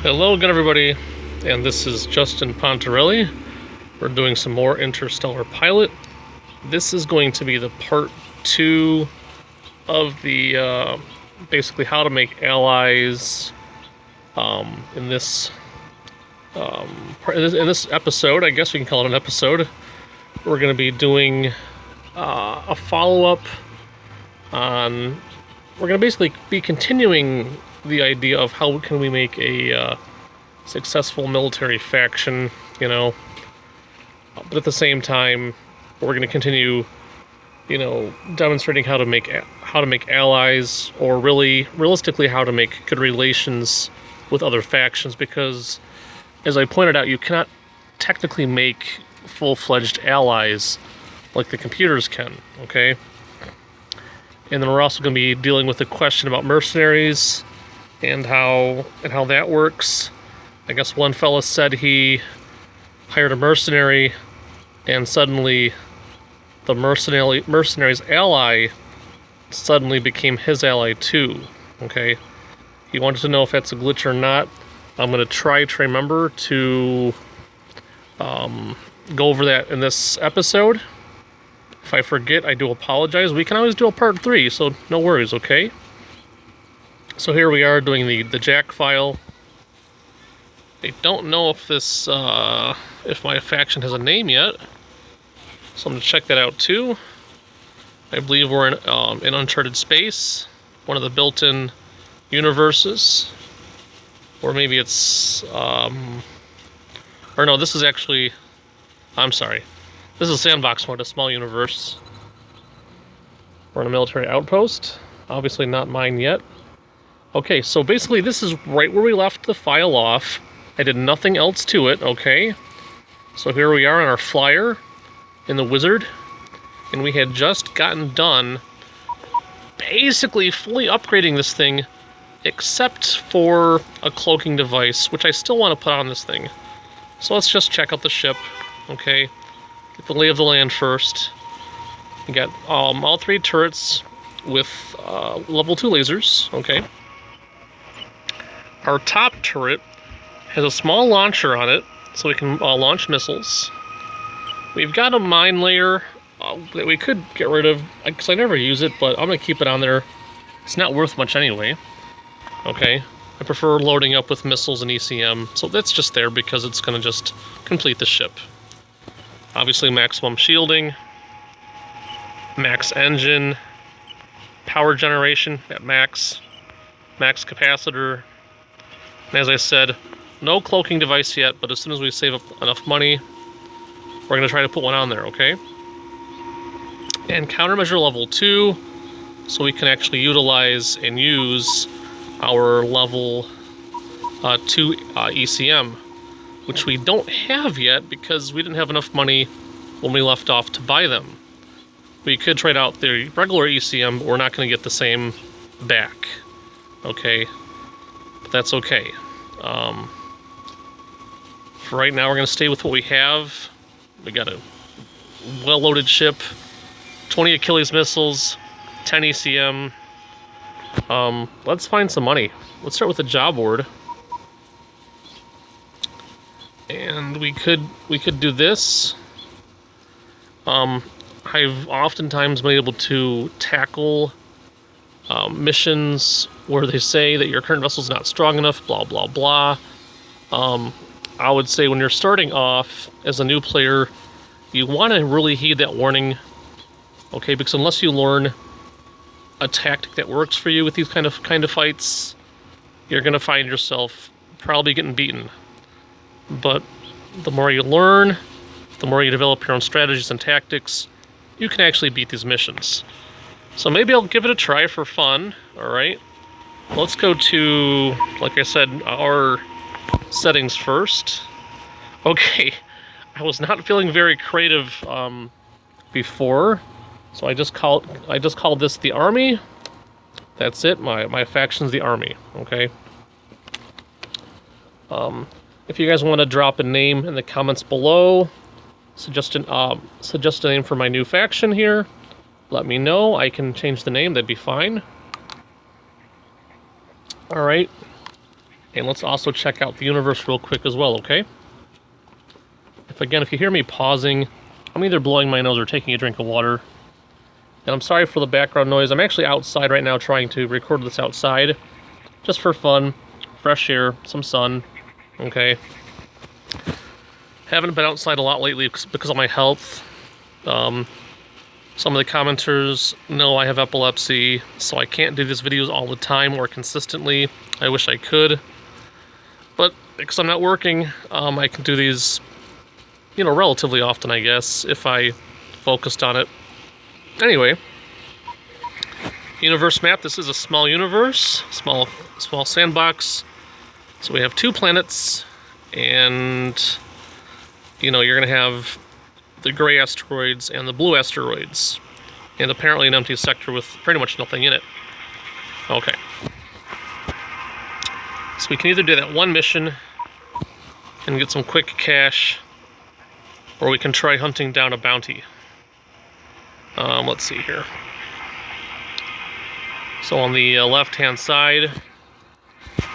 Hello again, everybody, and this is Justin Pontarelli. We're doing some more Interstellar Pilot. This is going to be the part 2 of the basically how to make allies in this in this episode. I guess we can call it an episode. We're going to be doing a follow-up on. We're going to basically be continuing the idea of how can we make a successful military faction, but at the same time, we're going to continue, demonstrating how to make allies, or realistically, how to make good relations with other factions. Because, as I pointed out, you cannot technically make full-fledged allies like the computers can. Okay. And then we're also going to be dealing with the question about mercenaries and how that works. I guess one fella said he hired a mercenary, and suddenly the mercenary's ally suddenly became his ally too. Okay, he wanted to know if that's a glitch or not. I'm going to try to remember to go over that in this episode. If I forget, I do apologize. We can always do a part 3, so no worries, okay? So here we are doing the Jack file. I don't know if this, if my faction has a name yet, so I'm going to check that out too. I believe we're in uncharted space, one of the built-in universes. Or maybe it's, or no, this is actually, I'm sorry. This is sandbox mode, a small universe. We're in a military outpost. Obviously not mine yet. Okay, so basically this is right where we left the file off. I did nothing else to it, okay? So here we are on our flyer in the wizard. And we had just gotten done basically fully upgrading this thing, except for a cloaking device, which I still want to put on this thing. So let's just check out the ship, okay? Get the lay of the land first. We got all 3 turrets with level 2 lasers, okay? Our top turret has a small launcher on it, so we can launch missiles. We've got a mine layer that we could get rid of, because I never use it, but I'm going to keep it on there. It's not worth much anyway. Okay, I prefer loading up with missiles and ECM, so that's just there because it's going to just complete the ship. Obviously maximum shielding, max engine, power generation at max capacitor, and as I said, no cloaking device yet, but as soon as we save up enough money, we're going to try to put one on there, okay? And countermeasure level 2, so we can actually utilize and use our level 2 ECM, which we don't have yet because we didn't have enough money when we left off to buy them. We could trade out the regular ECM, but we're not going to get the same back, okay? But that's okay. For right now, we're going to stay with what we have. We got a well-loaded ship, 20 Achilles missiles, 10 ECM. Let's find some money. Let's start with the job board. And we could do this. I've oftentimes been able to tackle missions where they say that your current vessel's not strong enough, blah, blah, blah. I would say when you're starting off as a new player, you want to really heed that warning, okay? Because unless you learn a tactic that works for you with these kind of fights, you're going to find yourself probably getting beaten. But the more you learn, the more you develop your own strategies and tactics, you can actually beat these missions. So maybe I'll give it a try for fun, alright? Let's go to, like I said, our settings first. Okay, I was not feeling very creative before, so I just called this the Army. That's it, my faction's the Army, okay? If you guys want to drop a name in the comments below, suggest a name for my new faction here, let me know. I can change the name, that'd be fine. Alright. And let's also check out the universe real quick as well, okay? If you hear me pausing, I'm either blowing my nose or taking a drink of water. And I'm sorry for the background noise. I'm actually outside right now trying to record this outside. Just for fun. Fresh air, some sun. Okay. Haven't been outside a lot lately because of my health. Some of the commenters know I have epilepsy, so I can't do these videos all the time or consistently. I wish I could. But because I'm not working, I can do these, you know, relatively often, I guess, if I focused on it. Anyway, universe map. This is a small universe, small sandbox. So we have 2 planets, and you know, you're gonna have the gray asteroids and the blue asteroids, and apparently an empty sector with pretty much nothing in it. Okay. So we can either do that one mission and get some quick cash, or we can try hunting down a bounty. Let's see here. So on the left-hand side,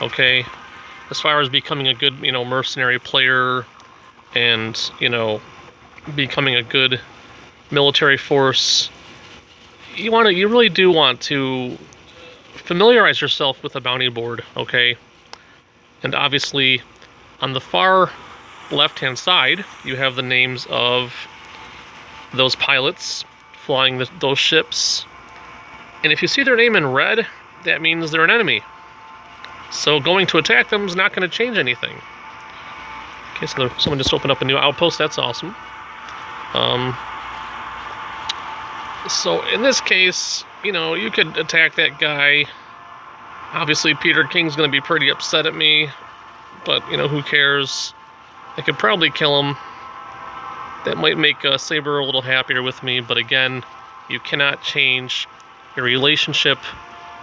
okay, as far as becoming a good, you know, mercenary player and, you know, becoming a good military force, you really do want to familiarize yourself with a bounty board, okay? And obviously, on the far left-hand side, you have the names of those pilots flying those ships. And if you see their name in red, that means they're an enemy. So going to attack them is not going to change anything. Okay, so someone just opened up a new outpost. That's awesome. So in this case, you know, you could attack that guy. Obviously, Peter King's going to be pretty upset at me, but, you know, who cares? I could probably kill him. That might make Saber a little happier with me, but again, you cannot change your relationship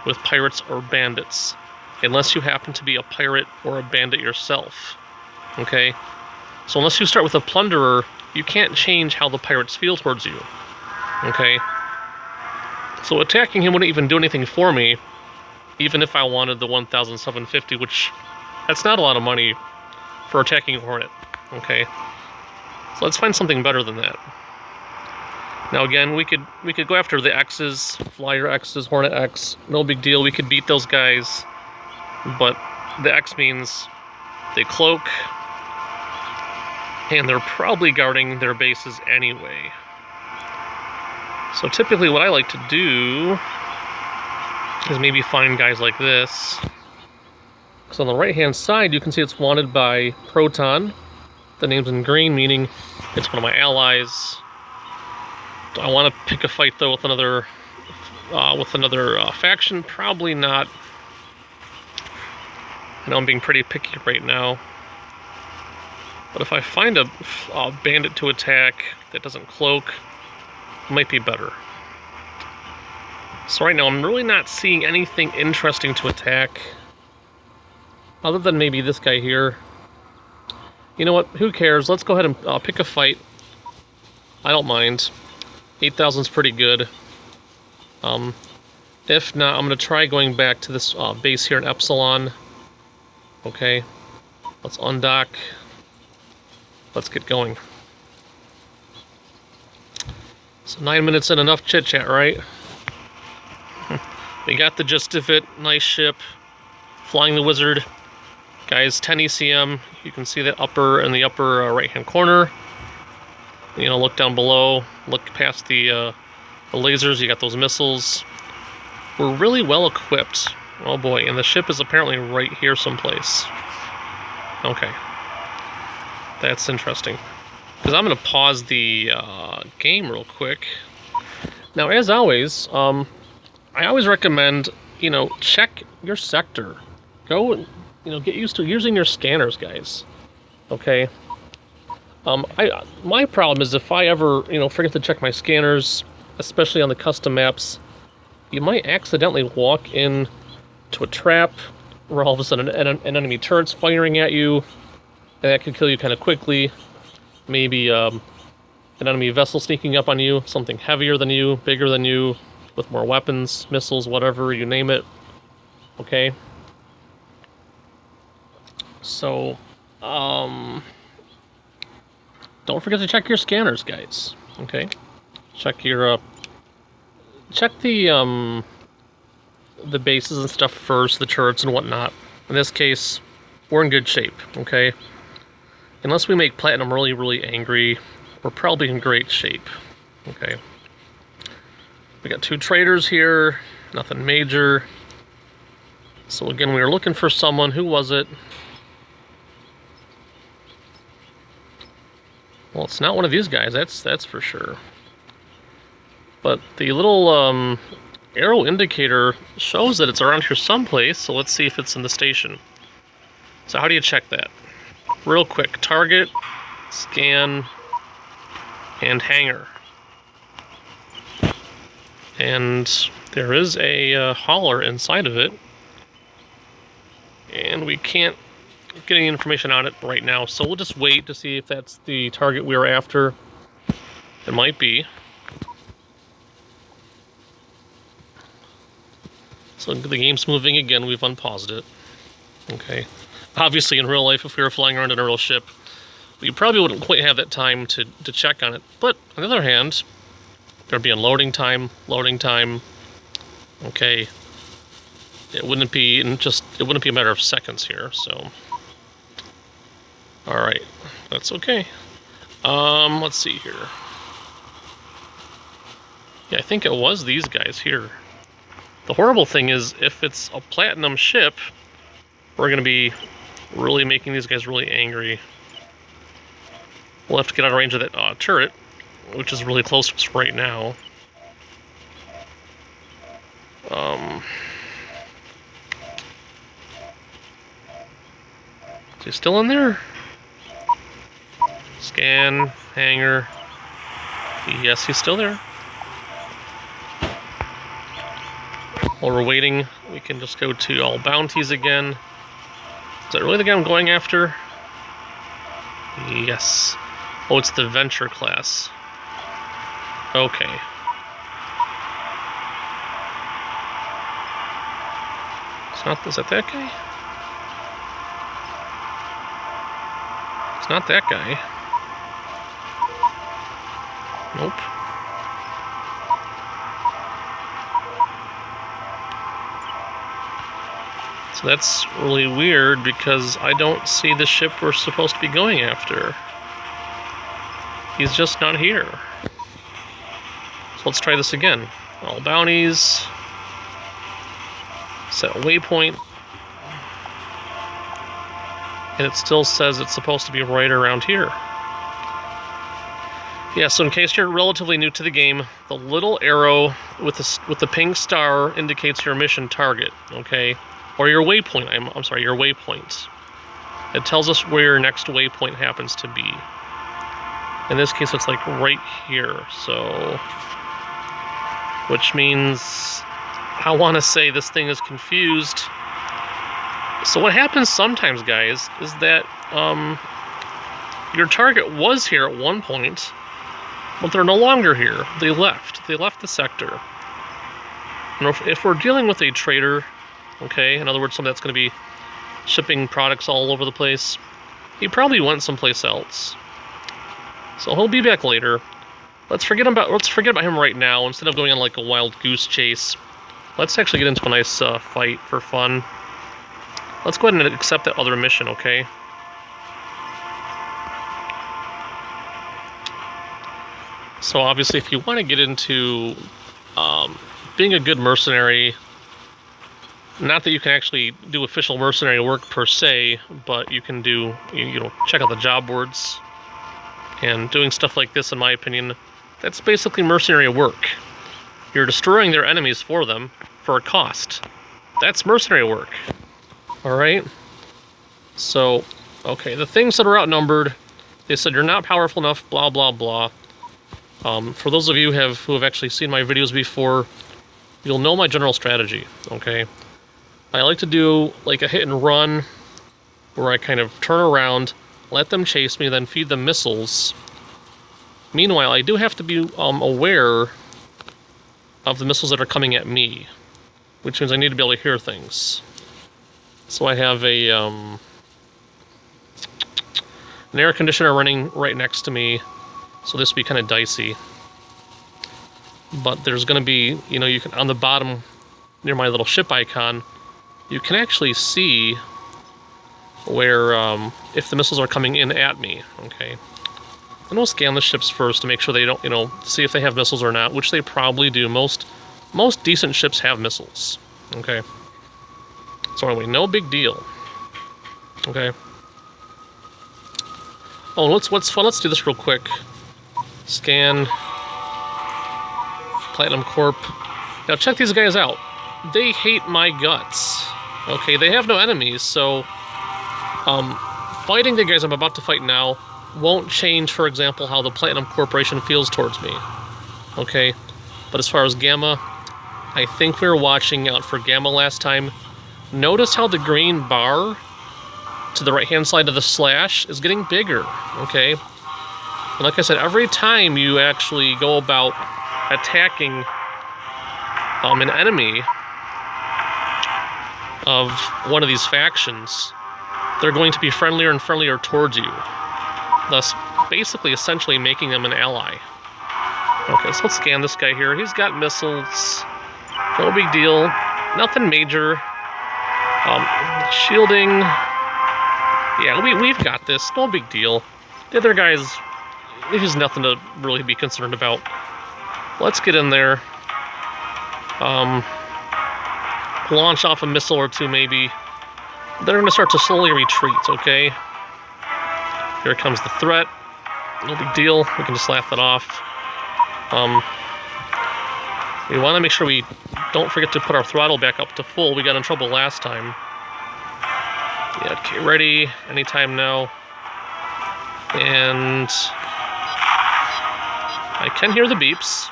with pirates or bandits unless you happen to be a pirate or a bandit yourself. Okay? So unless you start with a plunderer, you can't change how the pirates feel towards you. Okay? So attacking him wouldn't even do anything for me, even if I wanted the 1,750, which, that's not a lot of money for attacking a Hornet. Okay? So let's find something better than that. Now again, we could go after the X's, Flyer X's, Hornet X, no big deal, we could beat those guys, but the X means they cloak, and they're probably guarding their bases anyway. So typically what I like to do is maybe find guys like this. So on the right-hand side, you can see it's wanted by Proton. The name's in green, meaning it's one of my allies. Do I want to pick a fight though with another faction? Probably not. I know I'm being pretty picky right now. But if I find a bandit to attack that doesn't cloak, it might be better. So right now I'm really not seeing anything interesting to attack, other than maybe this guy here. You know what? Who cares? Let's go ahead and pick a fight. I don't mind. 8,000's pretty good. If not, I'm going to try going back to this base here in Epsilon. Okay. Let's undock. Let's get going. So 9 minutes in, enough chit-chat, right? We got the gist of it. Nice ship. Flying the Wizard. Guys, 10 ECM. You can see that in the upper right-hand corner. You know, look down below. Look past the lasers. You got those missiles. We're really well equipped. Oh boy, and the ship is apparently right here someplace. Okay. That's interesting. Because I'm going to pause the game real quick. Now, as always, I always recommend, you know, check your sector. Go, you know, get used to using your scanners, guys. Okay? My problem is if I ever, you know, forget to check my scanners, especially on the custom maps, you might accidentally walk in to a trap where all of a sudden an enemy turret's firing at you, and that could kill you kind of quickly. Maybe an enemy vessel sneaking up on you, something heavier than you, bigger than you, with more weapons, missiles, whatever, you name it. Okay? So, don't forget to check your scanners, guys. Okay, check your check the bases and stuff first, the turrets and whatnot. In this case, we're in good shape. Okay, unless we make Platinum really, really angry, we're probably in great shape. Okay, we got 2 traders here, nothing major. So again, we were looking for someone. Who was it? Well, it's not one of these guys, that's for sure. But the little arrow indicator shows that it's around here someplace, so let's see if it's in the station. So how do you check that? Real quick, target, scan, and hangar. And there is a hauler inside of it. And we can't get any information on it right now, so we'll just wait to see if that's the target we were after. It might be. So the game's moving again, we've unpaused it. Okay. Obviously in real life, if we were flying around in a real ship, we probably wouldn't quite have that time to check on it. But on the other hand, there'd be unloading time, loading time. Okay. It wouldn't be a matter of seconds here, so. Alright. That's okay. Let's see here. Yeah, I think it was these guys here. The horrible thing is, if it's a Platinum ship, we're going to be really making these guys really angry. We'll have to get out of range of that turret, which is really close to us right now. Is he still in there? Scan, hangar. Yes, he's still there. While we're waiting, we can just go to all bounties again. Is that really the guy I'm going after? Yes. Oh, it's the Venture class. Okay. It's not, is that guy? It's not that guy. Nope. So that's really weird because I don't see the ship we're supposed to be going after. He's just not here. So let's try this again. All bounties. Set a waypoint. And it still says it's supposed to be right around here. Yeah, so in case you're relatively new to the game, the little arrow with the pink star indicates your mission target, okay? Or your waypoint, I'm sorry, your waypoint. It tells us where your next waypoint happens to be. In this case, it's like right here, so... Which means, I want to say this thing is confused. So what happens sometimes, guys, is that your target was here at one point, but they're no longer here. They left. They left the sector. And if we're dealing with a trader, okay, in other words, someone that's going to be shipping products all over the place, he probably went someplace else. So he'll be back later. Let's forget about him right now. Instead of going on like a wild goose chase, let's actually get into a nice fight for fun. Let's go ahead and accept that other mission, okay? So obviously, if you want to get into being a good mercenary, not that you can actually do official mercenary work per se, but you can do, you know, check out the job boards. And doing stuff like this, in my opinion, that's basically mercenary work. You're destroying their enemies for them for a cost. That's mercenary work. Alright? So, okay, the things that are outnumbered, they said you're not powerful enough, blah, blah, blah. For those of you who have actually seen my videos before, you'll know my general strategy, okay? I like to do like a hit and run, where I kind of turn around, let them chase me, then feed them missiles. Meanwhile, I do have to be aware of the missiles that are coming at me, which means I need to be able to hear things. So I have a an air conditioner running right next to me, so this will be kind of dicey. But there's going to be, you know, you can on the bottom near my little ship icon, you can actually see where if the missiles are coming in at me. Okay, and we'll scan the ships first to make sure they don't, you know, see if they have missiles or not, which they probably do. Most decent ships have missiles. Okay, so anyway, no big deal. Okay. Oh, what's fun? Let's do this real quick. Scan Platinum Corp. Now check these guys out. They hate my guts. Okay, they have no enemies, so fighting the guys I'm about to fight now won't change, for example, how the Platinum Corporation feels towards me. Okay, but as far as Gamma, I think we were watching out for Gamma last time. Notice how the green bar to the right-hand side of the slash is getting bigger, okay? And like I said, every time you actually go about attacking an enemy of one of these factions, they're going to be friendlier and friendlier towards you, thus basically essentially making them an ally. Okay, so let's scan this guy here. He's got missiles, no big deal, nothing major. Shielding, yeah, we've got this, no big deal. The other guys, there's nothing to really be concerned about. Let's get in there. Launch off a missile or two, maybe. They're going to start to slowly retreat, okay? Here comes the threat. No big deal. We can just laugh it off. We want to make sure we don't forget to put our throttle back up to full. We got in trouble last time. Yeah, okay, ready. Anytime now. And I can hear the beeps.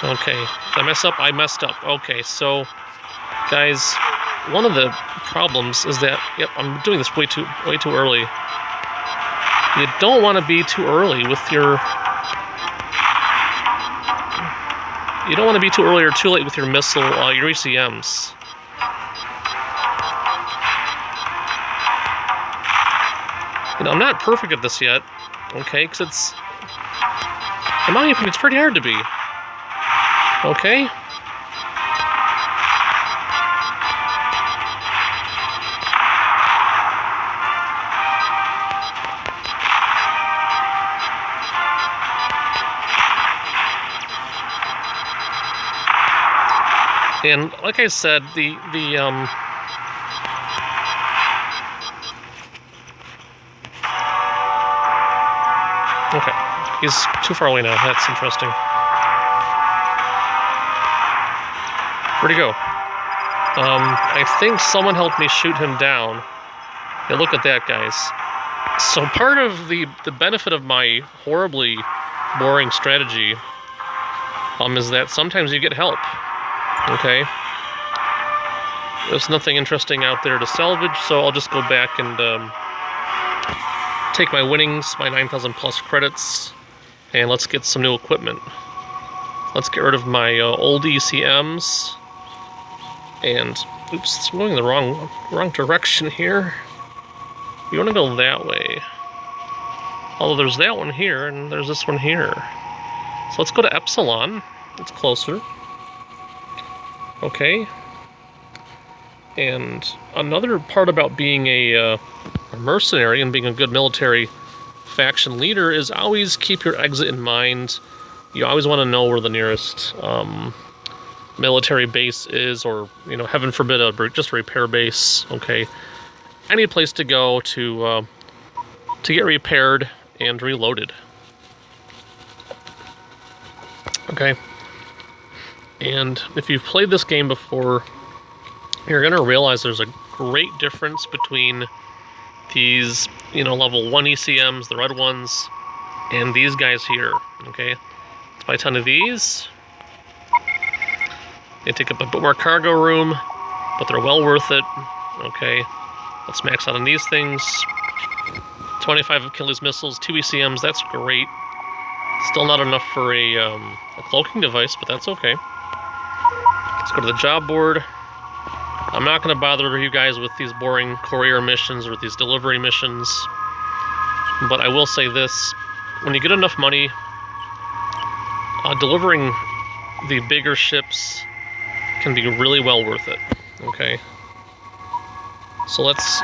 Okay, did I mess up? I messed up. Okay, so guys, one of the problems is that, yep, I'm doing this way too early. You don't want to be too early with your. You don't want to be too early or too late with your missile, your ECMs. You know, I'm not perfect at this yet, okay? Because it's, in my opinion, it's pretty hard to be. Okay? And like I said, okay, he's too far away now. That's interesting. Where'd he go? I think someone helped me shoot him down. Yeah, look at that, guys. So part of the benefit of my horribly boring strategy is that sometimes you get help. Okay. There's nothing interesting out there to salvage, so I'll just go back and take my winnings, my 9,000 plus credits, and let's get some new equipment. Let's get rid of my old ECMs. And oops, I'm going the wrong direction here. You want to go that way. Although there's that one here, and there's this one here. So let's go to Epsilon. It's closer. Okay. And another part about being a mercenary and being a good military faction leader is always keep your exit in mind. You always want to know where the nearest military base is, or, you know, heaven forbid, just a repair base. Okay. Any place to go to get repaired and reloaded. Okay. And if you've played this game before, you're going to realize there's a great difference between these, you know, level 1 ECMs, the red ones, and these guys here, okay? Let's buy a ton of these. They take up a bit more cargo room, but they're well worth it, okay? Let's max out on these things. 25 Achilles missiles, 2 ECMs, that's great. Still not enough for a cloaking device, but that's okay. Let's go to the job board. I'm not going to bother you guys with these boring courier missions or these delivery missions, but I will say this. When you get enough money, delivering the bigger ships can be really well worth it, okay? So let's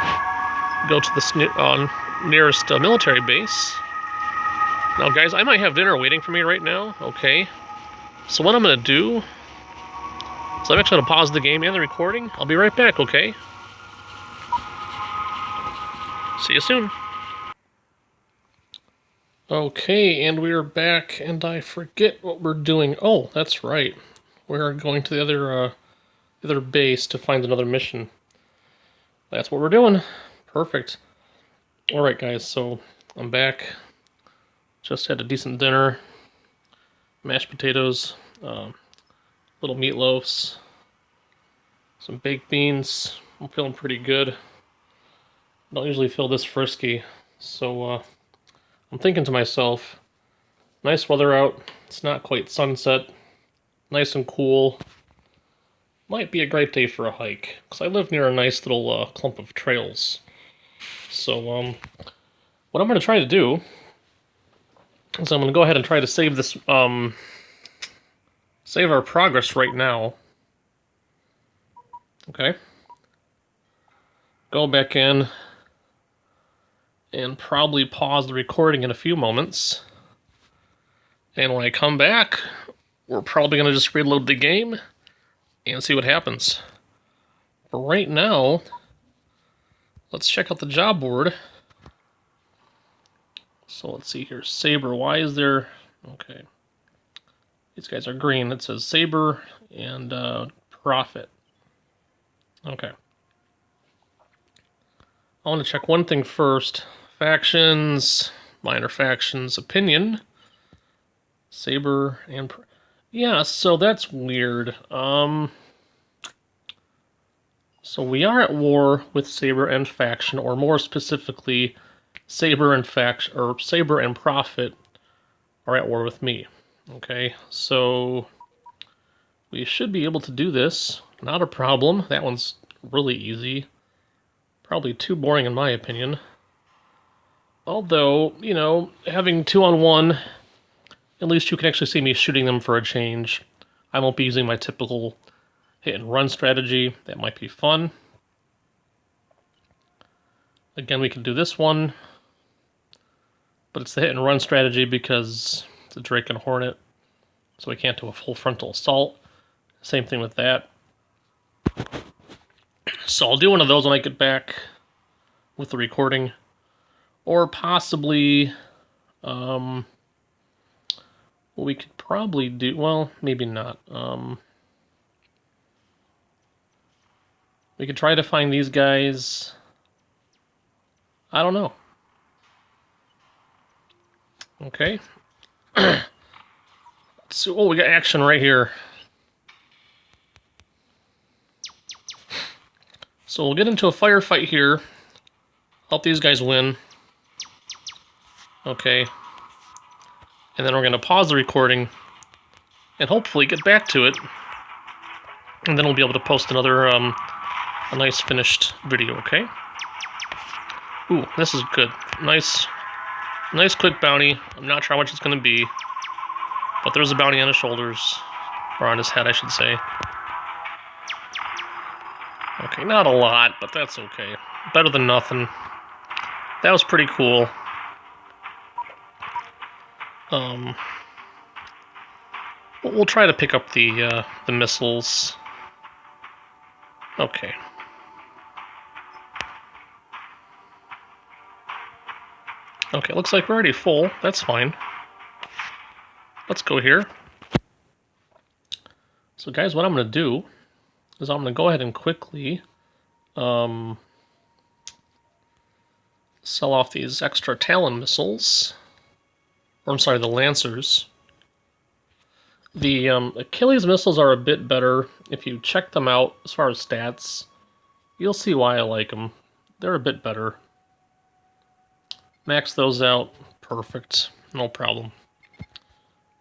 go to the nearest military base. Now, guys, I might have dinner waiting for me right now, okay? So what I'm going to do is I'm actually going to pause the game and the recording. I'll be right back, okay? See you soon. Okay, and we are back, and I forget what we're doing. Oh, that's right. We're going to the other base to find another mission. That's what we're doing. Perfect. Alright, guys, so I'm back. Just had a decent dinner. Mashed potatoes, little meatloafs, some baked beans. I'm feeling pretty good. I don't usually feel this frisky, so I'm thinking to myself, nice weather out. It's not quite sunset. Nice and cool. Might be a great day for a hike, because I live near a nice little clump of trails. So, what I'm going to try to do is I'm going to go ahead and try to save this, save our progress right now. Okay. Go back in and probably pause the recording in a few moments. And when I come back, we're probably going to just reload the game and see what happens. But right now, let's check out the job board. So let's see here. Saber, why is there... Okay. These guys are green. It says Saber and Profit. Okay. I want to check one thing first. Factions, minor factions, opinion. Saber and... Yeah, so that's weird. So we are at war with Saber and faction, or more specifically, Saber and faction, or Saber and Profit are at war with me. Okay, so we should be able to do this. Not a problem. That one's really easy. Probably too boring in my opinion. Although, you know, having 2-on-1, at least you can actually see me shooting them for a change. I won't be using my typical hit and run strategy. That might be fun. Again, we can do this one. But it's the hit and run strategy because it's a Drake and Hornet. So we can't do a full frontal assault. Same thing with that. So I'll do one of those when I get back with the recording. Or possibly, what we could probably do, well, maybe not. We could try to find these guys. I don't know. Okay. So, oh, we got action right here. So we'll get into a firefight here. Help these guys win. Okay. And then we're going to pause the recording and hopefully get back to it. And then we'll be able to post another, a nice finished video, okay? Ooh, this is good. Nice quick bounty. I'm not sure how much it's going to be. But there's a bounty on his shoulders. Or on his head, I should say. Okay, not a lot, but that's okay. Better than nothing. That was pretty cool. We'll try to pick up the missiles. Okay. Okay, looks like we're already full. That's fine. Let's go here. So guys, what I'm going to do is I'm going to go ahead and quickly sell off these extra Talon missiles. Or I'm sorry, the Lancers. The Achilles missiles are a bit better. If you check them out as far as stats, you'll see why I like them. They're a bit better. Max those out. Perfect. No problem.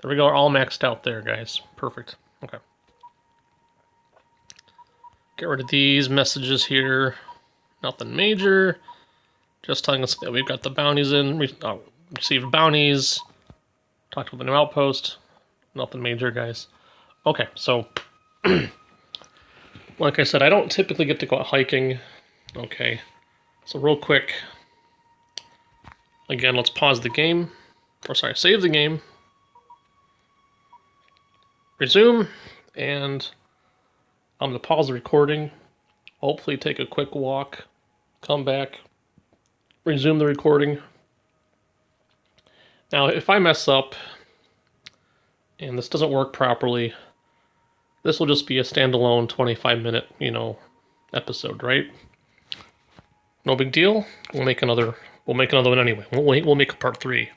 There we go. All maxed out there, guys. Perfect. Okay. Get rid of these messages here. Nothing major. Just telling us that we've got the bounties in. Received bounties. Talked about the new outpost. Nothing major, guys. Okay, so like I said, I don't typically get to go out hiking. Okay, so real quick. Again, let's pause the game. Or sorry, save the game. Resume, and I'm going to pause the recording. Hopefully take a quick walk. Come back. Resume the recording. Now, if I mess up and this doesn't work properly, this will just be a standalone 25-minute, episode, right? No big deal. We'll make another one anyway. We'll make a part 3.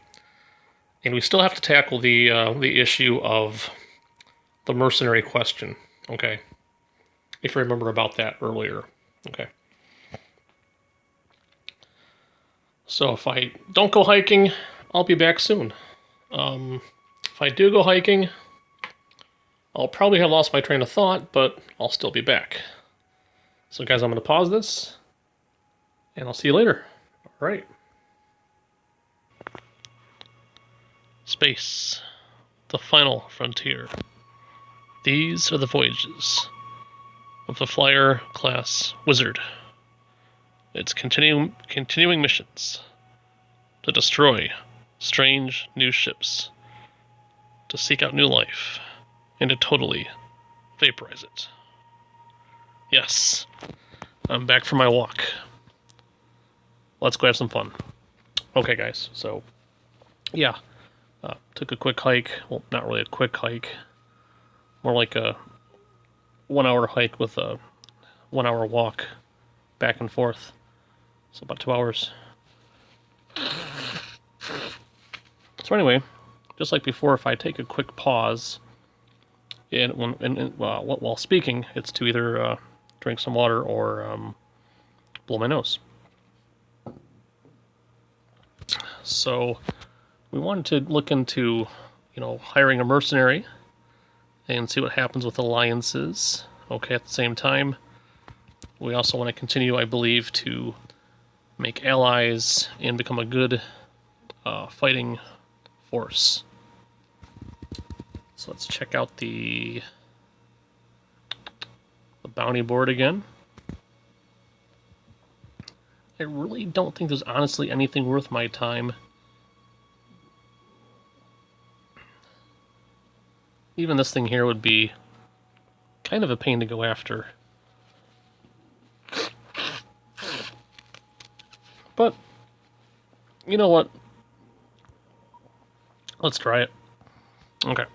And we still have to tackle the issue of the mercenary question, okay? If you remember about that earlier, okay? So if I don't go hiking, I'll be back soon. If I do go hiking, I'll probably have lost my train of thought, but I'll still be back. So guys, I'm going to pause this, and I'll see you later. All right. Space, the final frontier. These are the voyages of the Flyer-class Wizard. Its continuing missions to destroy strange new ships, to seek out new life, and to totally vaporize it. Yes, I'm back from my walk. Let's go have some fun. Okay, guys, so, yeah, took a quick hike. Well, not really a quick hike. More like a 1 hour hike with a 1 hour walk back and forth. So about 2 hours. So anyway, just like before, if I take a quick pause while speaking, it's to either drink some water or blow my nose. So we wanted to look into, hiring a mercenary and see what happens with alliances. Okay, at the same time, we also want to continue, I believe, to make allies and become a good fighting force. So let's check out the bounty board again. I really don't think there's honestly anything worth my time. Even this thing here would be kind of a pain to go after. But, you know what? Let's try it. Okay.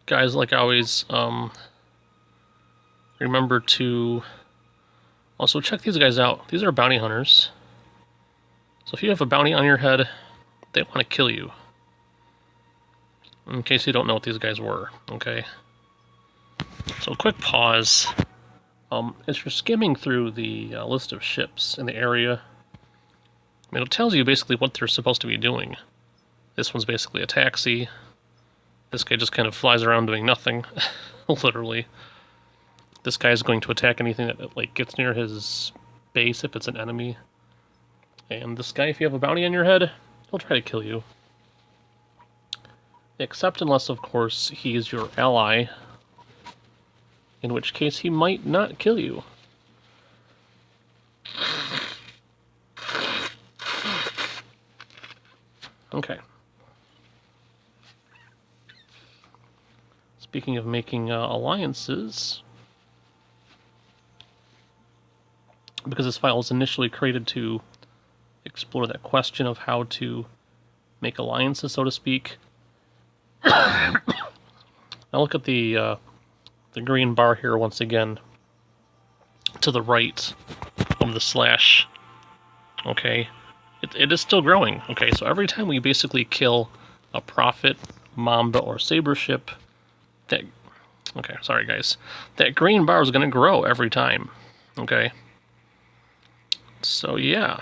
Guys, like always, remember to also check these guys out. These are bounty hunters. So if you have a bounty on your head, they want to kill you. In case you don't know what these guys were, okay? So quick pause. As you're skimming through the list of ships in the area, it tells you basically what they're supposed to be doing. This one's basically a taxi. This guy just kind of flies around doing nothing, literally. This guy is going to attack anything that gets near his base if it's an enemy. And this guy, if you have a bounty on your head, he'll try to kill you. Except unless, of course, he is your ally, in which case he might not kill you. Okay. Speaking of making alliances, because this file was initially created to explore that question of how to make alliances, so to speak. Now look at the green bar here once again, to the right of the slash. Okay, it is still growing. Okay, so every time we basically kill a Prophet, Mamba, or Saber ship, okay, sorry guys, that green bar is going to grow every time. Okay, so yeah.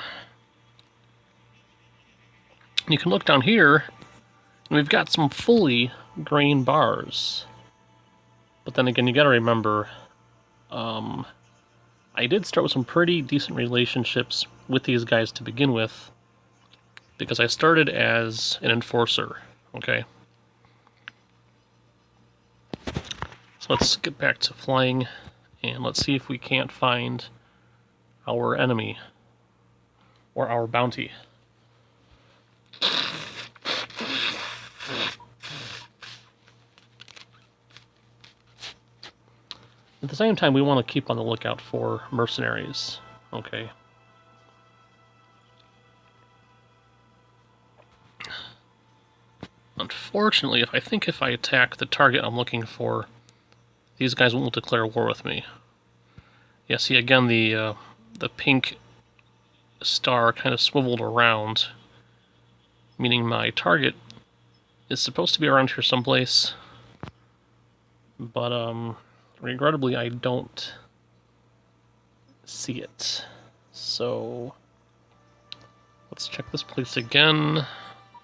You can look down here, And we've got some fully grain bars. But then again, you gotta remember, I did start with some pretty decent relationships with these guys to begin with, because I started as an enforcer, okay? So let's get back to flying, and let's see if we can't find our enemy, or our bounty. At the same time, we want to keep on the lookout for mercenaries, okay? Unfortunately, if I attack the target I'm looking for, these guys won't declare war with me. Yeah, see, again, the pink star kind of swiveled around, meaning my target is supposed to be around here someplace, but regrettably I don't see it. So let's check this place again.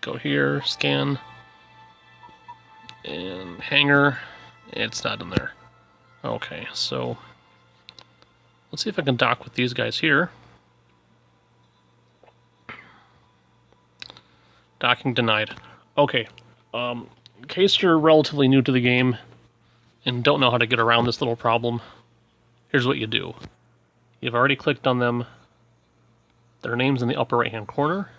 Go here, scan, and hangar. It's not in there. Okay, so let's see if I can dock with these guys here. Docking denied. Okay, in case you're relatively new to the game and don't know how to get around this little problem, here's what you do. You've already clicked on them. Their name's in the upper right-hand corner.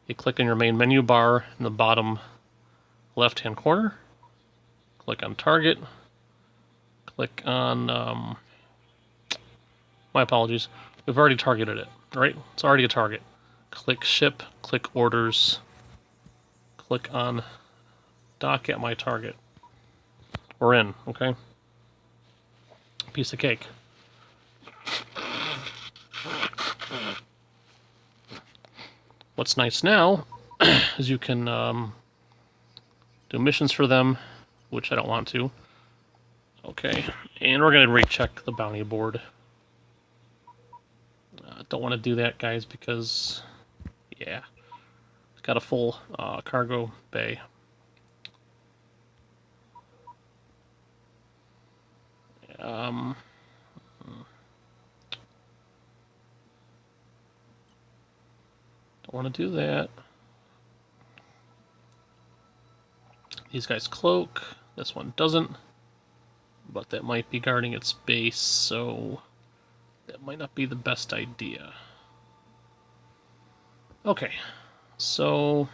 You click on your main menu bar in the bottom left-hand corner. Click on target. Click on, my apologies. We've already targeted it, right? It's already a target. Click ship, click orders, click on dock at my target. We're in, okay? Piece of cake. What's nice now is you can do missions for them, which I don't want to. Okay, and we're going to recheck the bounty board. Don't want to do that, guys, because, yeah, it's got a full cargo bay. Don't want to do that. These guys cloak. This one doesn't. But that might be guarding its base, so that might not be the best idea. Okay, so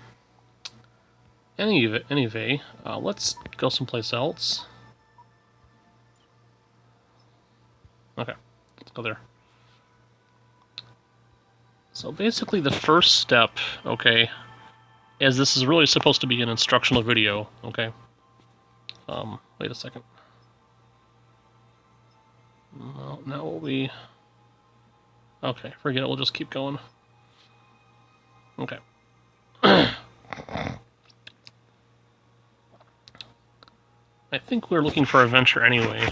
anyway, let's go someplace else. Okay, let's go there. So basically the first step, okay, as this is really supposed to be an instructional video, okay? Wait a second. No, now we'll be... Okay, forget it, we'll just keep going. Okay. I think we're looking for a venture anyway.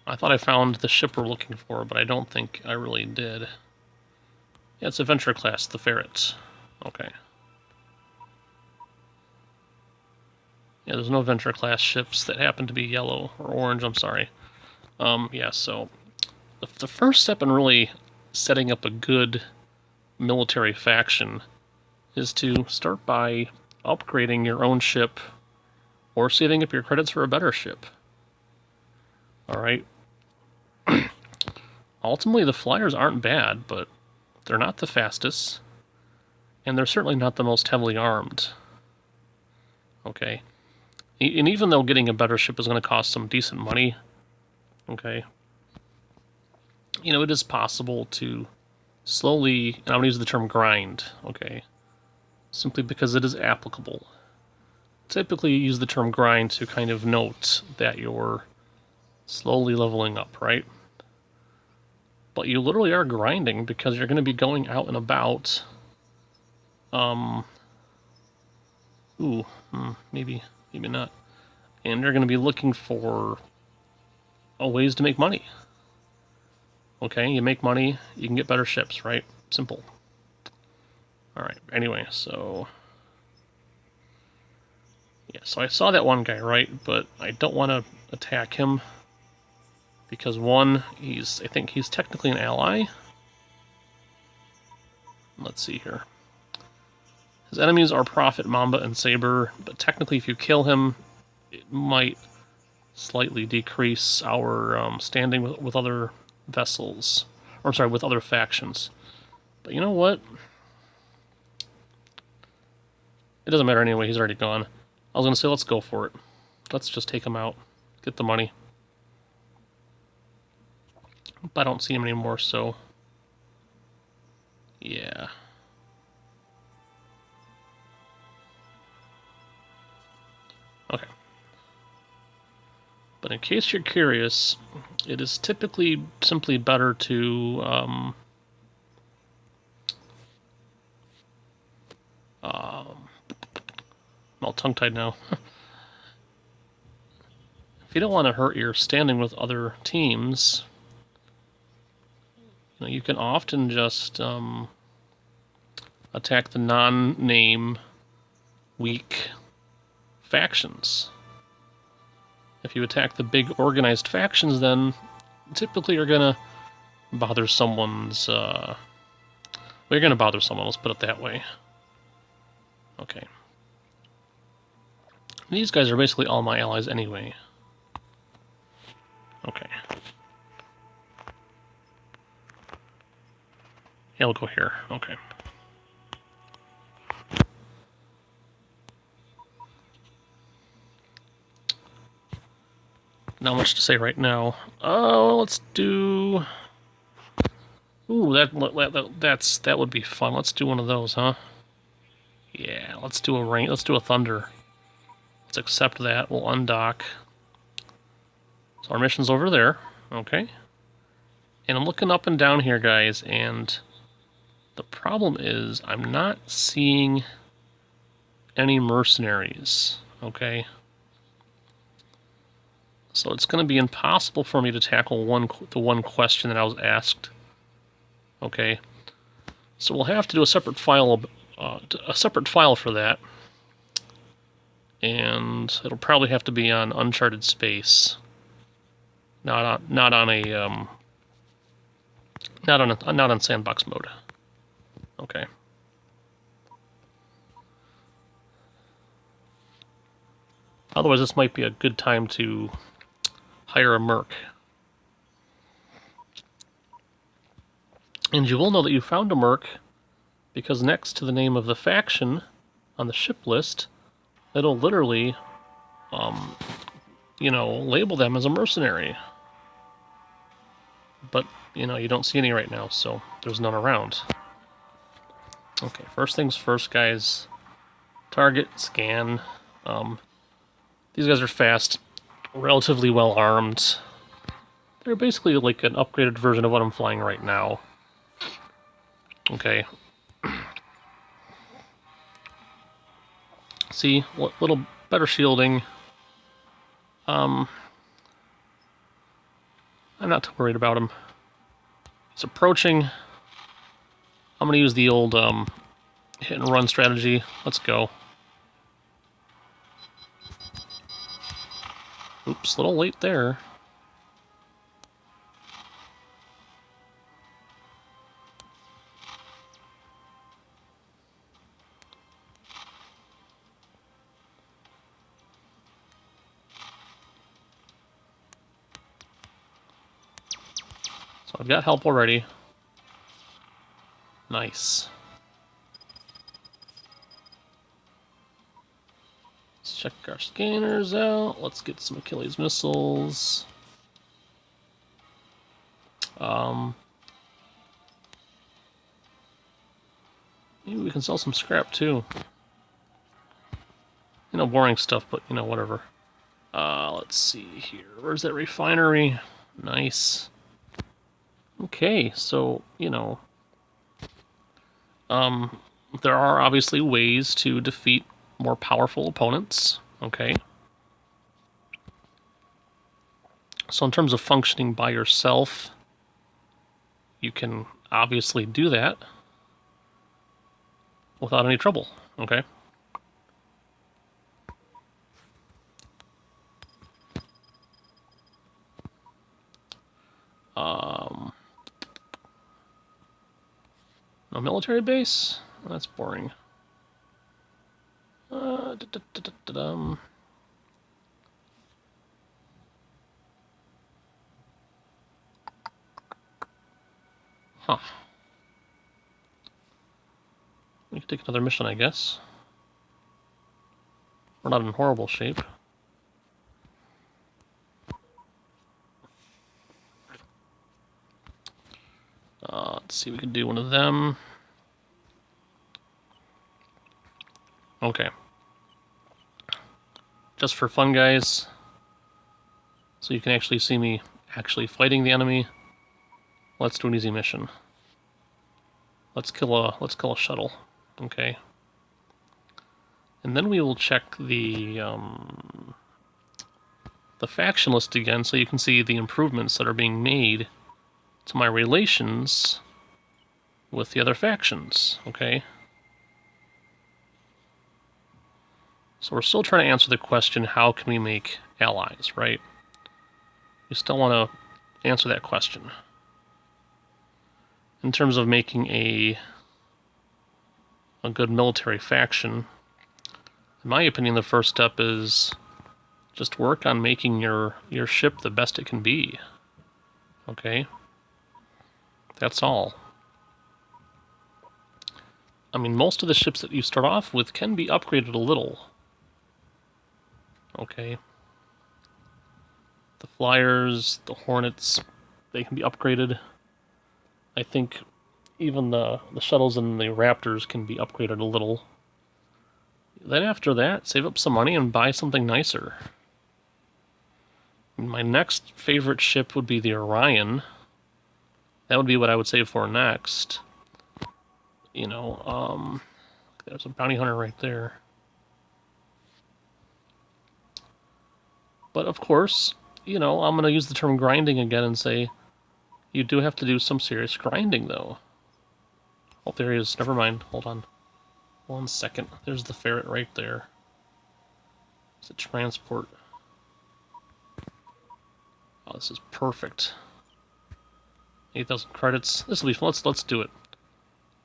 I thought I found the ship we're looking for, but I don't think I really did. Yeah, it's a venture class, the Ferrets. Okay. Yeah, there's no venture class ships that happen to be yellow, or orange, I'm sorry. Yeah, so the first step in really setting up a good military faction is to start by upgrading your own ship or saving up your credits for a better ship. Alright. Ultimately, the flyers aren't bad, but they're not the fastest, and they're certainly not the most heavily armed. Okay. And even though getting a better ship is going to cost some decent money, okay, you know, it is possible to slowly, and I'm going to use the term grind, okay, simply because it is applicable. Typically, you use the term grind to kind of note that you're slowly leveling up, right? But you literally are grinding because you're going to be going out and about. Maybe not. And you're going to be looking for ways to make money. Okay, you make money, you can get better ships, right? Simple. Alright, anyway, so Yeah, so I saw that one guy, right? But I don't want to attack him. Because one, I think he's technically an ally. Let's see here. His enemies are Prophet, Mamba, and Saber, but technically if you kill him, it might slightly decrease our standing with other vessels. Or, I'm sorry, with other factions. But you know what? It doesn't matter anyway, he's already gone. I was going to say, let's go for it. Let's just take him out. Get the money. But I don't see him anymore, so... yeah. Okay. But in case you're curious, it is typically simply better to... I'm all tongue-tied now. If you don't want to hurt your standing with other teams, you can often just attack the non-name weak factions. If you attack the big organized factions, then typically you're gonna bother someone's. Well, you're gonna bother someone. Let's put it that way. Okay. These guys are basically all my allies anyway. Okay. Yeah, we'll go here. Okay. Not much to say right now. Oh, let's do... ooh, that would be fun. Let's do one of those, huh? Yeah, let's do a rain. Let's do a thunder. Let's accept that. We'll undock. So our mission's over there. Okay. And I'm looking up and down here, guys, and the problem is I'm not seeing any mercenaries. Okay. So it's going to be impossible for me to tackle the one question that I was asked. Okay. So we'll have to do a separate file for that. And it'll probably have to be on uncharted space. Not on sandbox mode. Okay. Otherwise, this might be a good time to hire a merc. And you will know that you found a merc because next to the name of the faction on the ship list, it'll literally, label them as a mercenary. But, you don't see any right now, so there's none around. Okay, first things first, guys. Target, scan. These guys are fast, relatively well armed. They're basically like an upgraded version of what I'm flying right now. Okay. See, a little better shielding. I'm not too worried about him. He's approaching. I'm gonna use the old hit and run strategy. Let's go. Oops, a little late there. So I've got help already. Nice. Let's check our scanners out. Let's get some Achilles missiles. Maybe we can sell some scrap too. Boring stuff, but whatever. Let's see here. Where's that refinery? Nice. Okay, so, there are obviously ways to defeat more powerful opponents, okay? So in terms of functioning by yourself, you can obviously do that without any trouble, okay? military base? That's boring. Huh. We can take another mission, I guess. We're not in horrible shape. Let's see, we can do one of them. Okay. Just for fun, guys. So you can actually see me actually fighting the enemy. Let's do an easy mission. Let's kill a shuttle. Okay. And then we will check the faction list again so you can see the improvements that are being made to my relations with the other factions, okay? So we're still trying to answer the question, how can we make allies, right? We still want to answer that question. In terms of making a good military faction, in my opinion, the first step is just work on making your ship the best it can be. Okay? That's all. I mean, most of the ships that you start off with can be upgraded a little. Okay? The Flyers, the Hornets, they can be upgraded. I think even the shuttles and the Raptors can be upgraded a little. Then after that, save up some money and buy something nicer. My next favorite ship would be the Orion. That would be what I would save for next. You know, there's a bounty hunter right there. But of course, you know, I'm going to use the term grinding again and say you do have to do some serious grinding, though. Oh, there he is. Never mind. Hold on. 1 second. There's the ferret right there. It's a transport. Oh, this is perfect. 8,000 credits. This will be fun. Let's do it.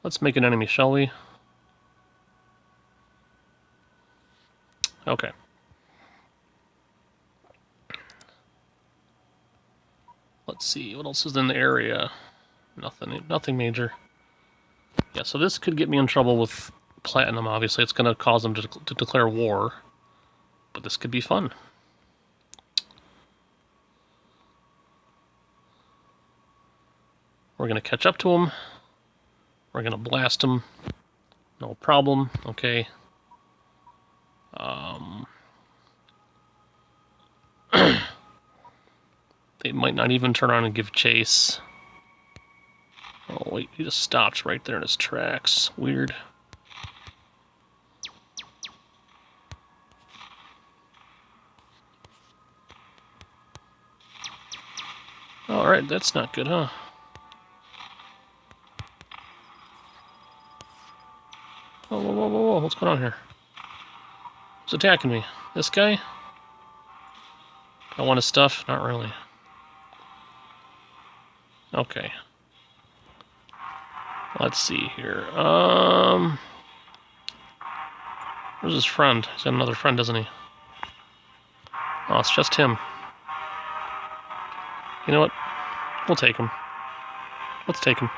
Let's make an enemy, shall we? Okay. Let's see. What else is in the area? Nothing major. Yeah, so this could get me in trouble with Platinum, obviously. It's going to cause them to declare war. But this could be fun. We're going to catch up to them. We're going to blast them. No problem. Okay. They might not even turn around and give chase. Oh, wait. He just stops right there in his tracks. Weird. Alright, that's not good, huh? Whoa, whoa, whoa, whoa, whoa. What's going on here? Who's attacking me? This guy? I want his stuff? Not really. Okay. Let's see here. Where's his friend? He's got another friend, doesn't he? Oh, it's just him. You know what? We'll take him. Let's take him.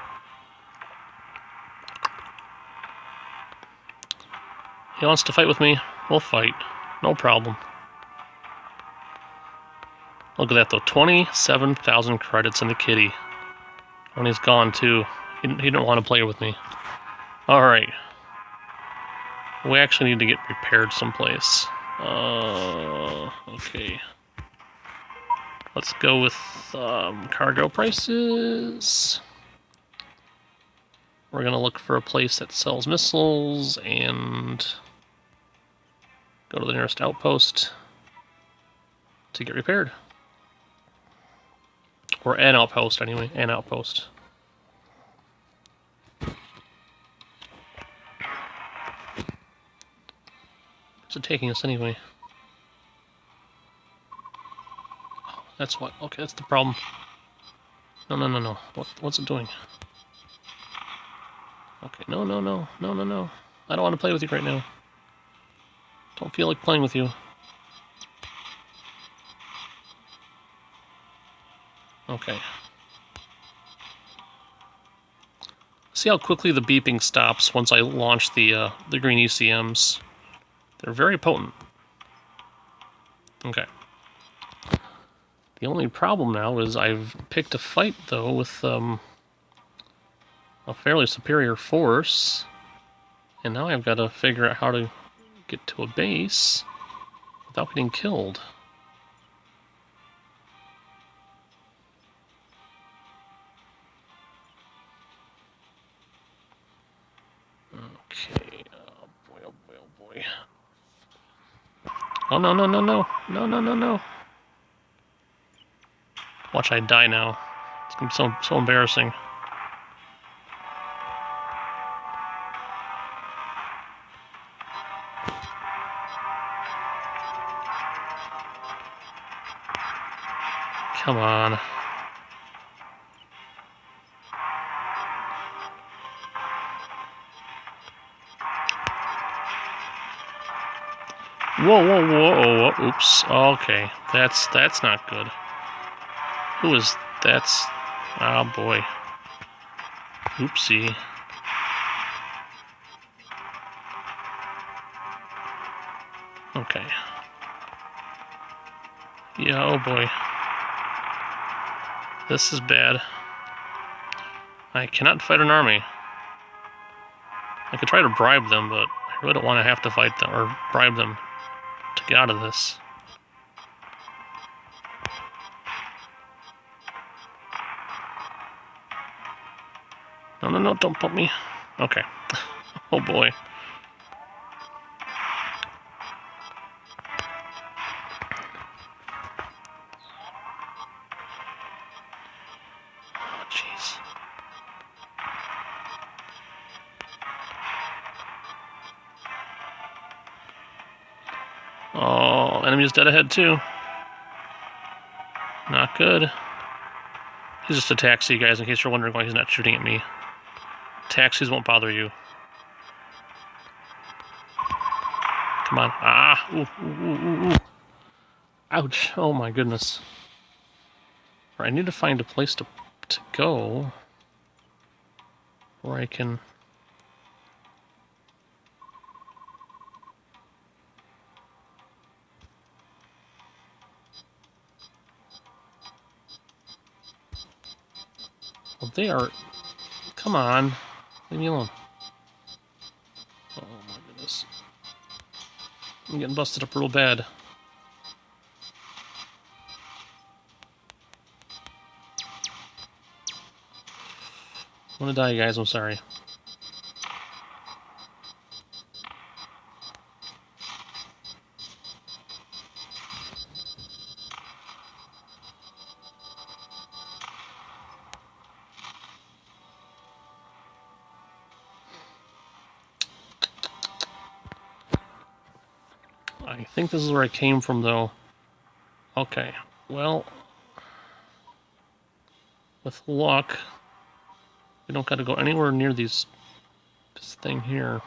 He wants to fight with me. We'll fight. No problem. Look at that, though. 27,000 credits in the kitty. When he's gone, too. He didn't want to play with me. Alright. We actually need to get repaired someplace. Okay. Let's go with cargo prices. We're going to look for a place that sells missiles and go to the nearest outpost to get repaired. Or an outpost, anyway. An outpost. Where's it taking us, anyway? Oh, that's what... Okay, that's the problem. No. What's it doing? Okay, no, no, no, no, no, no. I don't want to play with you right now. Don't feel like playing with you. Okay. See how quickly the beeping stops once I launch the green ECMs. They're very potent. Okay. The only problem now is I've picked a fight, though, with a fairly superior force. And now I've got to figure out how to get to a base without getting killed. Okay. Oh boy, oh boy, oh boy. Oh no, no, no, no. No, no, no, no. Watch I die now. It's gonna be so embarrassing. Come on. Whoa, whoa, whoa, whoa, oops. Okay, that's not good. Who is that's? Oh boy. Oopsie. Okay. Yeah, oh boy. This is bad. I cannot fight an army. I could try to bribe them, but I really don't want to have to fight them or bribe them to get out of this. No, no, no, don't pump me. Okay. Oh boy. Oh, jeez. Oh, enemy's dead ahead too. Not good. He's just a taxi, guys, in case you're wondering why he's not shooting at me. Taxis won't bother you. Come on. Ah! Ooh, ooh, ooh, ooh. Ouch. Oh my goodness. I need to find a place to go where I can... Well, they are... Come on. Leave me alone. Oh my goodness. I'm getting busted up real bad. I'm gonna die, guys. I'm sorry. I think this is where I came from, though. Okay. Well, with luck, we don't got to go anywhere near this thing here.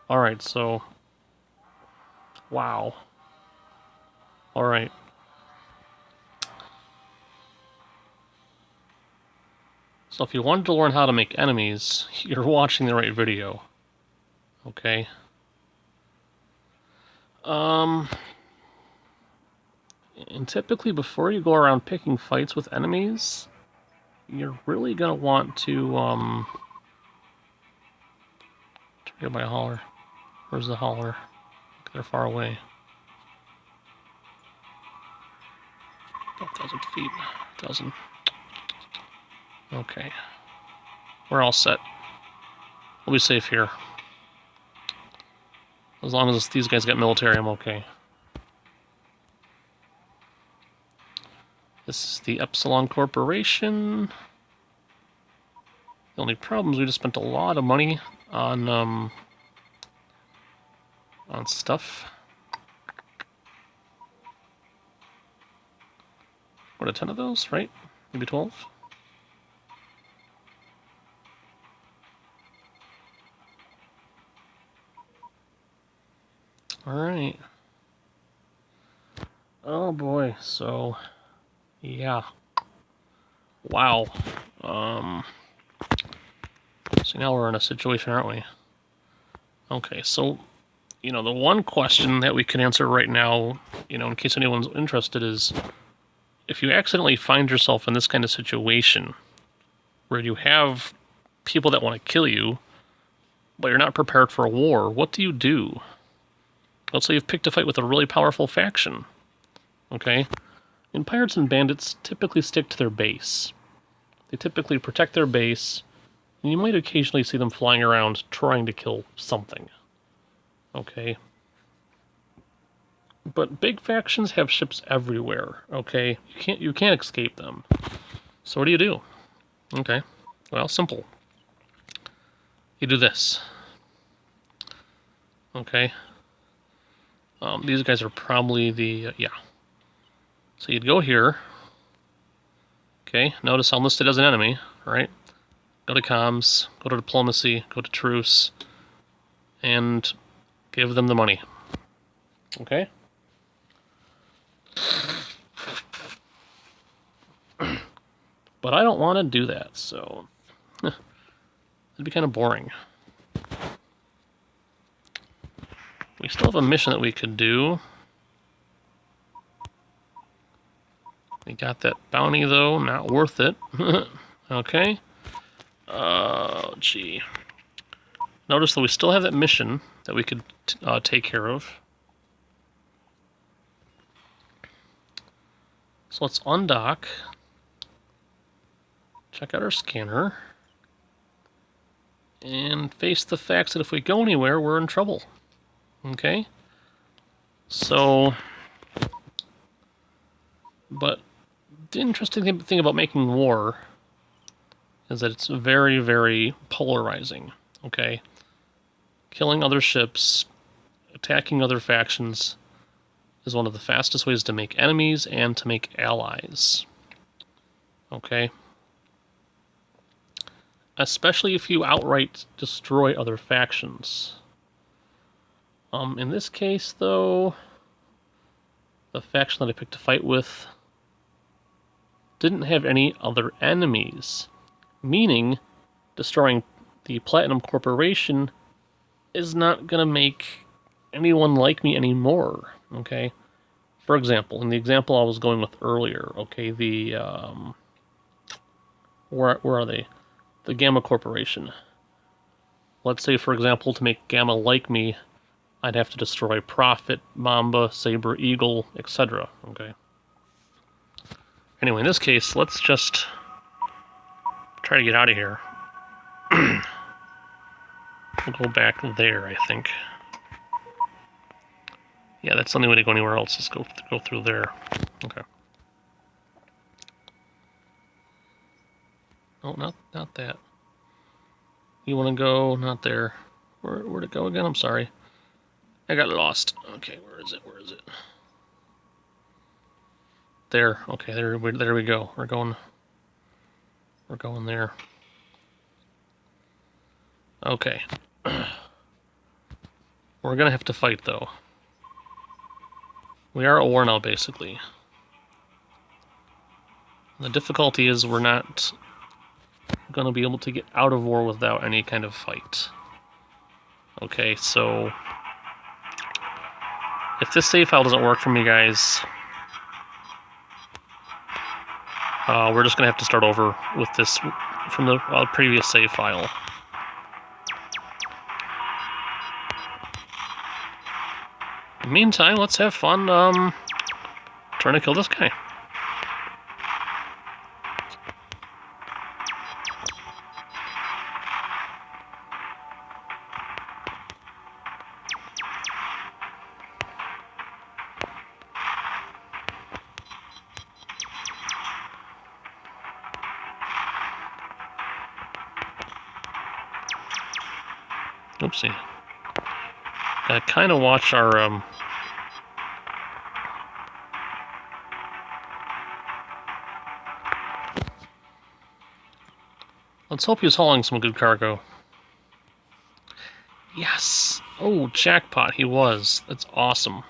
Alright, so... Wow. Alright. So if you wanted to learn how to make enemies, you're watching the right video. Okay? And typically before you go around picking fights with enemies, you're really gonna want to, Get my hauler. Where's the hauler? They're far away. About 1,000 feet. 1,000. Okay. We're all set. We'll be safe here. As long as these guys get military, I'm okay. This is the Epsilon Corporation. The only problem is we just spent a lot of money on stuff. What, 10 of those, right? Maybe 12? Alright. Oh boy, so... yeah. Wow. So now we're in a situation, aren't we? Okay, so, the one question that we can answer right now, in case anyone's interested, is if you accidentally find yourself in this kind of situation where you have people that want to kill you, but you're not prepared for a war, what do you do? Let's say you've picked a fight with a really powerful faction. Okay? And pirates and bandits typically stick to their base. They typically protect their base, and you might occasionally see them flying around trying to kill something. Okay? But big factions have ships everywhere, okay? You can't escape them. So what do you do? Okay. Well, simple. You do this. Okay. These guys are probably the... yeah. So you'd go here. Okay, notice I'm listed as an enemy, right? Go to comms, go to diplomacy, go to truce, and give them the money. Okay? But I don't want to do that, so... it'd be kind of boring. We still have a mission that we could do. We got that bounty, though. Not worth it. Okay. Oh, gee. Notice that we still have that mission that we could take care of. So let's undock. Check out our scanner. And face the facts that if we go anywhere, we're in trouble. Okay? So... but the interesting thing about making war is that it's very, very polarizing, okay? Killing other ships, attacking other factions is one of the fastest ways to make enemies and to make allies, okay? Especially if you outright destroy other factions. In this case, though, the faction that I picked a fight with didn't have any other enemies, meaning destroying the Platinum Corporation is not going to make anyone like me anymore, okay? For example, in the example I was going with earlier, okay, the, where are they? The Gamma Corporation. Let's say, for example, to make Gamma like me, I'd have to destroy Prophet, Mamba, Saber, Eagle, etc., okay? Anyway, in this case, let's just try to get out of here. We'll go back there, I think. Yeah, that's the only way to go anywhere else, is go through there. Okay. Oh, not that. You want to go? Not there. Where'd it go again? I'm sorry. I got lost. Okay, where is it? Where is it? There. Okay, there we go. We're going there. Okay. We're gonna have to fight, though. We are at war now, basically. The difficulty is we're not gonna be able to get out of war without any kind of fight. Okay, so... if this save file doesn't work for me, guys, we're just gonna have to start over with this from the previous save file. In the meantime, let's have fun trying to kill this guy. Oopsie. Gotta kind of watch our let's hope he's hauling some good cargo. Yes! Oh, jackpot, he was. That's awesome.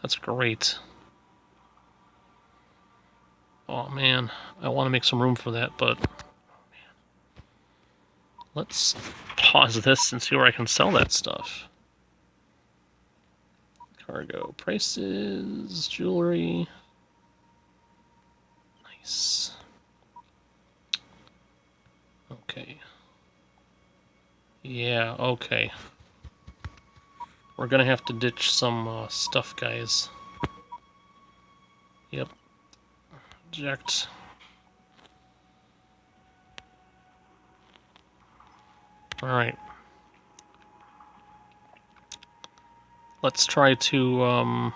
That's great. Oh man, I want to make some room for that, but let's pause this and see where I can sell that stuff. Cargo prices, jewelry. Nice. Okay. Yeah, okay. We're gonna have to ditch some stuff, guys. Yep. Eject. Alright. Let's try to,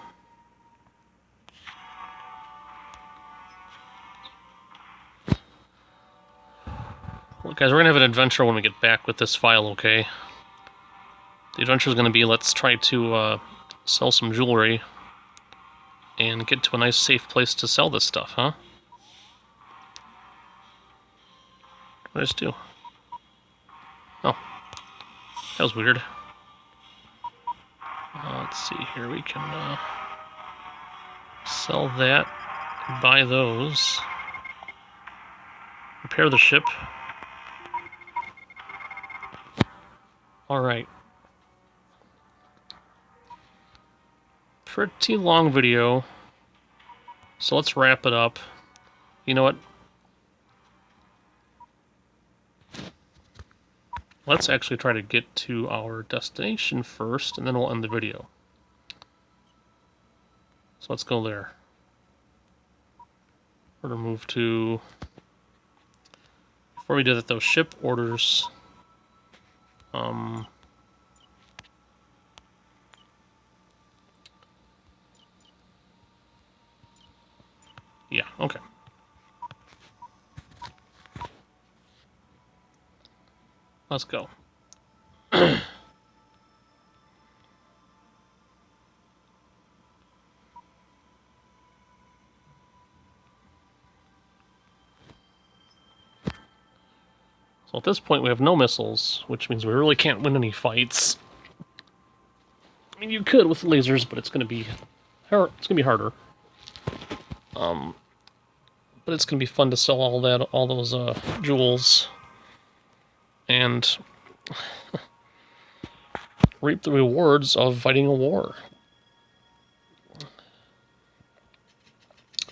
Well, guys, we're gonna have an adventure when we get back with this file, okay? The adventure is gonna be, let's try to, sell some jewelry and get to a nice safe place to sell this stuff, huh? What did I just do? Oh. That was weird. Let's see here, we can, sell that, buy those, repair the ship. Alright. Pretty long video, so let's wrap it up. You know what? Let's actually try to get to our destination first, and then we'll end the video. So let's go there. We're gonna move to... Before we do that, those ship orders... Yeah, okay. Let's go. So at this point we have no missiles, which means we really can't win any fights. I mean, you could with lasers, but it's gonna be harder. But it's gonna be fun to sell all those jewels, and reap the rewards of fighting a war.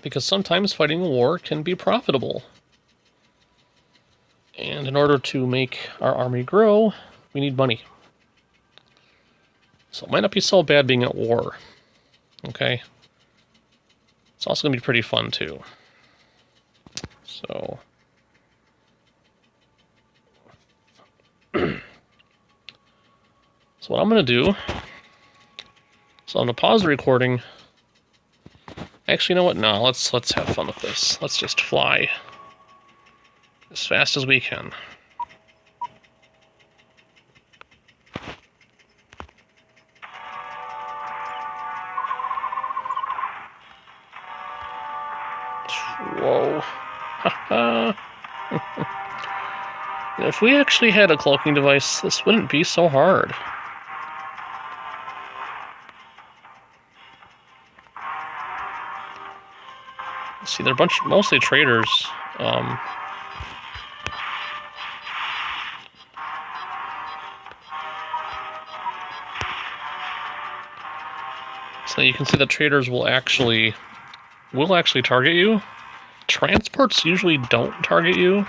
Because sometimes fighting a war can be profitable. And in order to make our army grow, we need money. So it might not be so bad being at war. Okay? It's also going to be pretty fun, too. So... So what I'm going to do... So I'm going to pause the recording. Actually, you know what? No, let's have fun with this. Let's just fly as fast as we can. Whoa. If we actually had a cloaking device, this wouldn't be so hard. See, they're mostly traders. So you can see the traders will actually target you. Transports usually don't target you.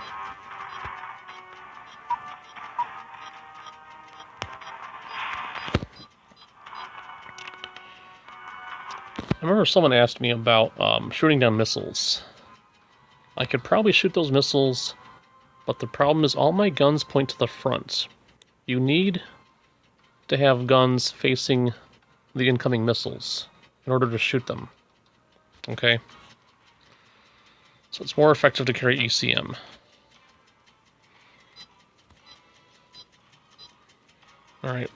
I remember someone asked me about shooting down missiles. I could probably shoot those missiles, but the problem is all my guns point to the front. You need to have guns facing the incoming missiles in order to shoot them. Okay? So it's more effective to carry ECM. Alright.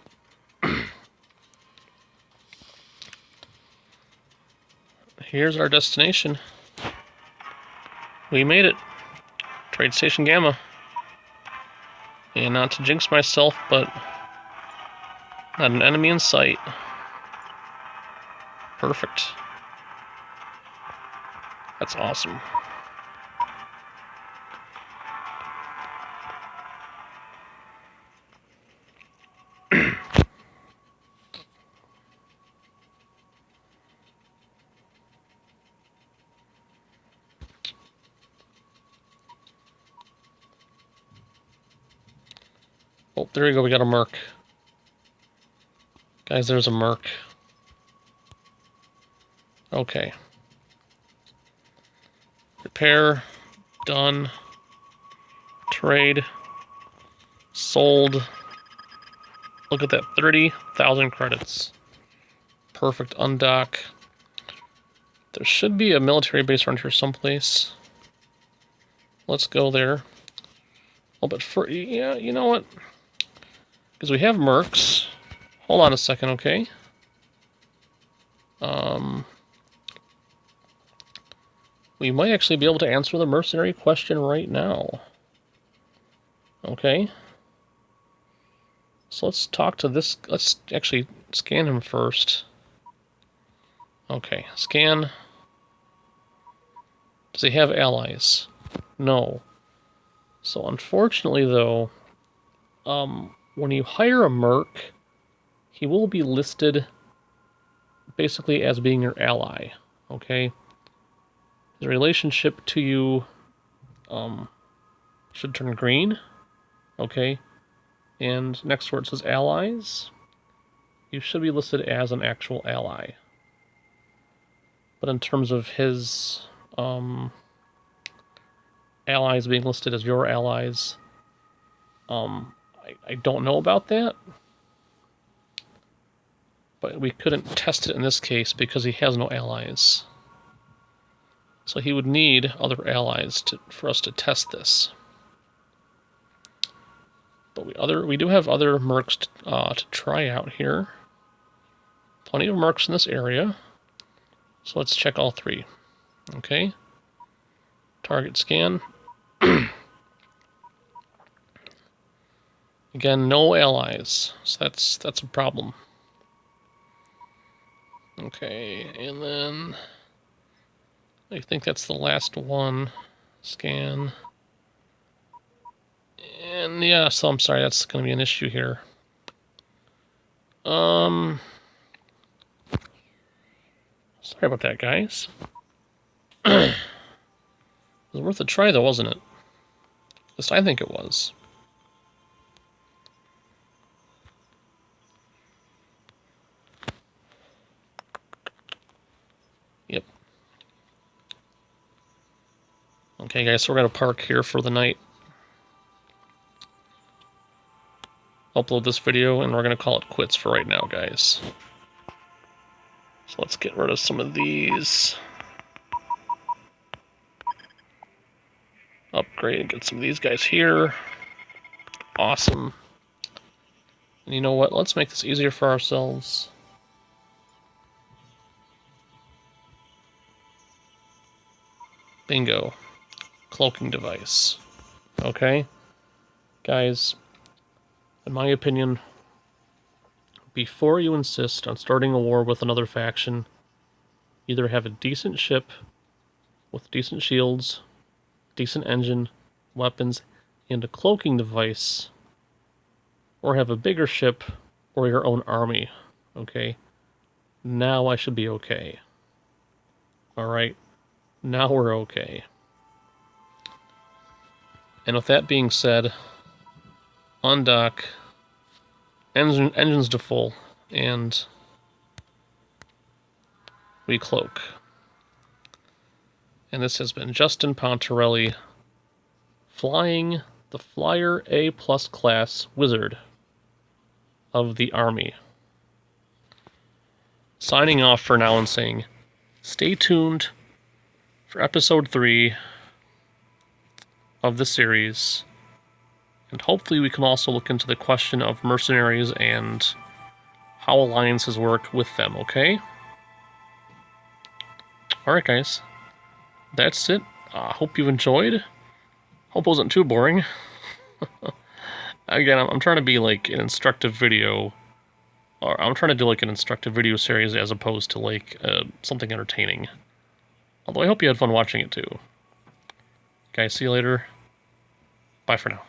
Here's our destination. We made it. Trade Station Gamma. And not to jinx myself, but Not an enemy in sight. Perfect. That's awesome. Oh, there we go, we got a merc. Guys, there's a merc. Okay. Repair. Done. Trade. Sold. Look at that, 30,000 credits. Perfect, undock. There should be a military base around here someplace. Let's go there. Oh, but for, yeah, you know what? Because we have mercs. Hold on a second, okay? We might actually be able to answer the mercenary question right now. Okay. So let's talk to this. Let's actually scan him first. Okay, scan. Does he have allies? No. So unfortunately, though, when you hire a merc, he will be listed basically as being your ally. Okay. His relationship to you should turn green. Okay. And next where it says allies, you should be listed as an actual ally. But in terms of his allies being listed as your allies, I don't know about that. But we couldn't test it in this case because he has no allies. So he would need other allies for us to test this. But we do have other mercs to try out here. Plenty of mercs in this area. So let's check all three. Okay. Target scan. Again, no allies. So that's a problem. Okay, and then I think that's the last one. Scan. And yeah, so I'm sorry, that's going to be an issue here. Sorry about that, guys. It was worth a try, though, wasn't it? At least I think it was. Yep. Okay, guys, so we're going to park here for the night. Upload this video, and we're going to call it quits for right now, guys. So let's get rid of some of these. Upgrade and get some of these guys here. Awesome. And you know what? Let's make this easier for ourselves. Bingo. Cloaking device. Okay? Guys, in my opinion, before you insist on starting a war with another faction, either have a decent ship with decent shields, decent engine, weapons, and a cloaking device, or have a bigger ship or your own army. Okay? Now I should be okay. Alright? Now we're okay. And with that being said, undock, engines to full, and we cloak. And this has been Justin Pontarelli, flying the Flyer A+ class wizard of the Army. Signing off for now and saying, stay tuned for episode 3 of the series, and hopefully we can also look into the question of mercenaries and how alliances work with them, okay? Alright guys, that's it. Hope you enjoyed. Hope it wasn't too boring. Again, I'm trying to be like an instructive video or I'm trying to do like an instructive video series as opposed to like something entertaining. Although I hope you had fun watching it too. Guys, see you later. Bye for now.